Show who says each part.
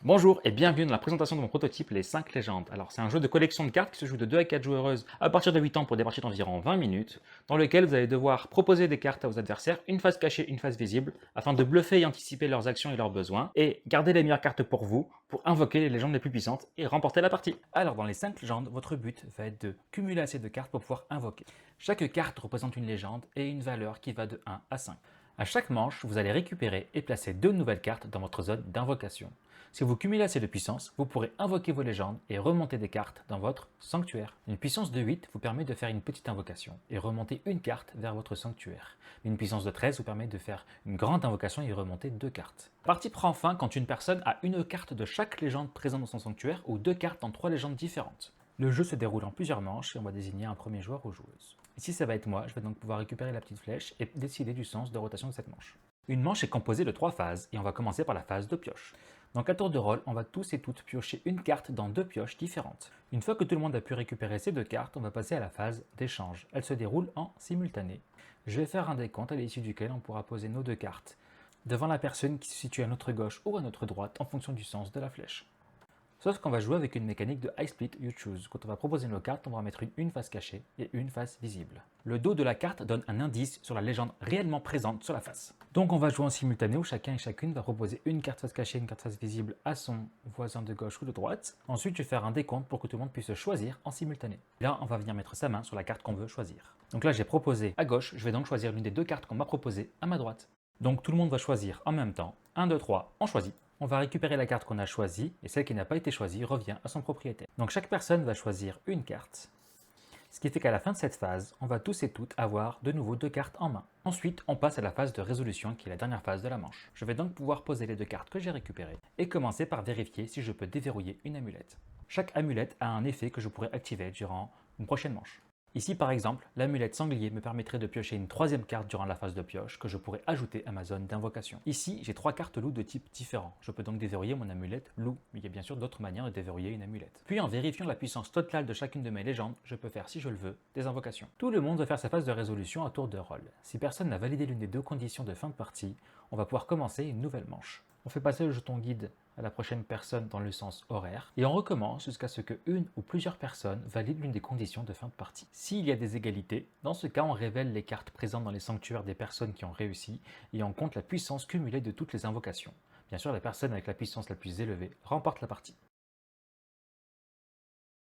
Speaker 1: Bonjour et bienvenue dans la présentation de mon prototype Les 5 légendes. Alors c'est un jeu de collection de cartes qui se joue de 2 à 4 joueuses à partir de 8 ans pour des parties d'environ 20 minutes, dans lequel vous allez devoir proposer des cartes à vos adversaires, une face cachée, une face visible, afin de bluffer et anticiper leurs actions et leurs besoins, et garder les meilleures cartes pour vous, pour invoquer les légendes les plus puissantes et remporter la partie. Alors dans les 5 légendes, votre but va être de cumuler assez de cartes pour pouvoir invoquer. Chaque carte représente une légende et une valeur qui va de 1 à 5. À chaque manche, vous allez récupérer et placer 2 nouvelles cartes dans votre zone d'invocation. Si vous cumulez assez de puissance, vous pourrez invoquer vos légendes et remonter des cartes dans votre sanctuaire. Une puissance de 8 vous permet de faire une petite invocation et remonter une carte vers votre sanctuaire. Une puissance de 13 vous permet de faire une grande invocation et remonter 2 cartes. La partie prend fin quand une personne a une carte de chaque légende présente dans son sanctuaire ou 2 cartes dans 3 légendes différentes. Le jeu se déroule en plusieurs manches et on va désigner un premier joueur ou joueuse. Ici ça va être moi, je vais donc pouvoir récupérer la petite flèche et décider du sens de rotation de cette manche. Une manche est composée de 3 phases et on va commencer par la phase de pioche. Donc à tour de rôle, on va tous et toutes piocher une carte dans 2 pioches différentes. Une fois que tout le monde a pu récupérer ces 2 cartes, on va passer à la phase d'échange. Elle se déroule en simultané. Je vais faire un décompte à l'issue duquel on pourra poser nos 2 cartes devant la personne qui se situe à notre gauche ou à notre droite en fonction du sens de la flèche. Sauf qu'on va jouer avec une mécanique de High Split You Choose. Quand on va proposer nos cartes, on va mettre une face cachée et une face visible. Le dos de la carte donne un indice sur la légende réellement présente sur la face. Donc on va jouer en simultané où chacun et chacune va proposer une carte face cachée et une carte face visible à son voisin de gauche ou de droite. Ensuite, je vais faire un décompte pour que tout le monde puisse choisir en simultané. Là, on va venir mettre sa main sur la carte qu'on veut choisir. Donc là, j'ai proposé à gauche, je vais donc choisir l'une des 2 cartes qu'on m'a proposées à ma droite. Donc tout le monde va choisir en même temps. 1, 2, 3, on choisit. On va récupérer la carte qu'on a choisie et celle qui n'a pas été choisie revient à son propriétaire. Donc chaque personne va choisir une carte. Ce qui fait qu'à la fin de cette phase, on va tous et toutes avoir de nouveau 2 cartes en main. Ensuite, on passe à la phase de résolution qui est la dernière phase de la manche. Je vais donc pouvoir poser les 2 cartes que j'ai récupérées et commencer par vérifier si je peux déverrouiller une amulette. Chaque amulette a un effet que je pourrais activer durant une prochaine manche. Ici par exemple, l'amulette sanglier me permettrait de piocher une 3e carte durant la phase de pioche que je pourrais ajouter à ma zone d'invocation. Ici, j'ai 3 cartes loup de type différents. Je peux donc déverrouiller mon amulette loup, mais il y a bien sûr d'autres manières de déverrouiller une amulette. Puis en vérifiant la puissance totale de chacune de mes légendes, je peux faire, si je le veux, des invocations. Tout le monde va faire sa phase de résolution à tour de rôle. Si personne n'a validé l'une des 2 conditions de fin de partie, on va pouvoir commencer une nouvelle manche. On fait passer le jeton guide à la prochaine personne dans le sens horaire et on recommence jusqu'à ce que une ou plusieurs personnes valident l'une des conditions de fin de partie. S'il y a des égalités, dans ce cas on révèle les cartes présentes dans les sanctuaires des personnes qui ont réussi et on compte la puissance cumulée de toutes les invocations. Bien sûr, la personne avec la puissance la plus élevée remporte la partie.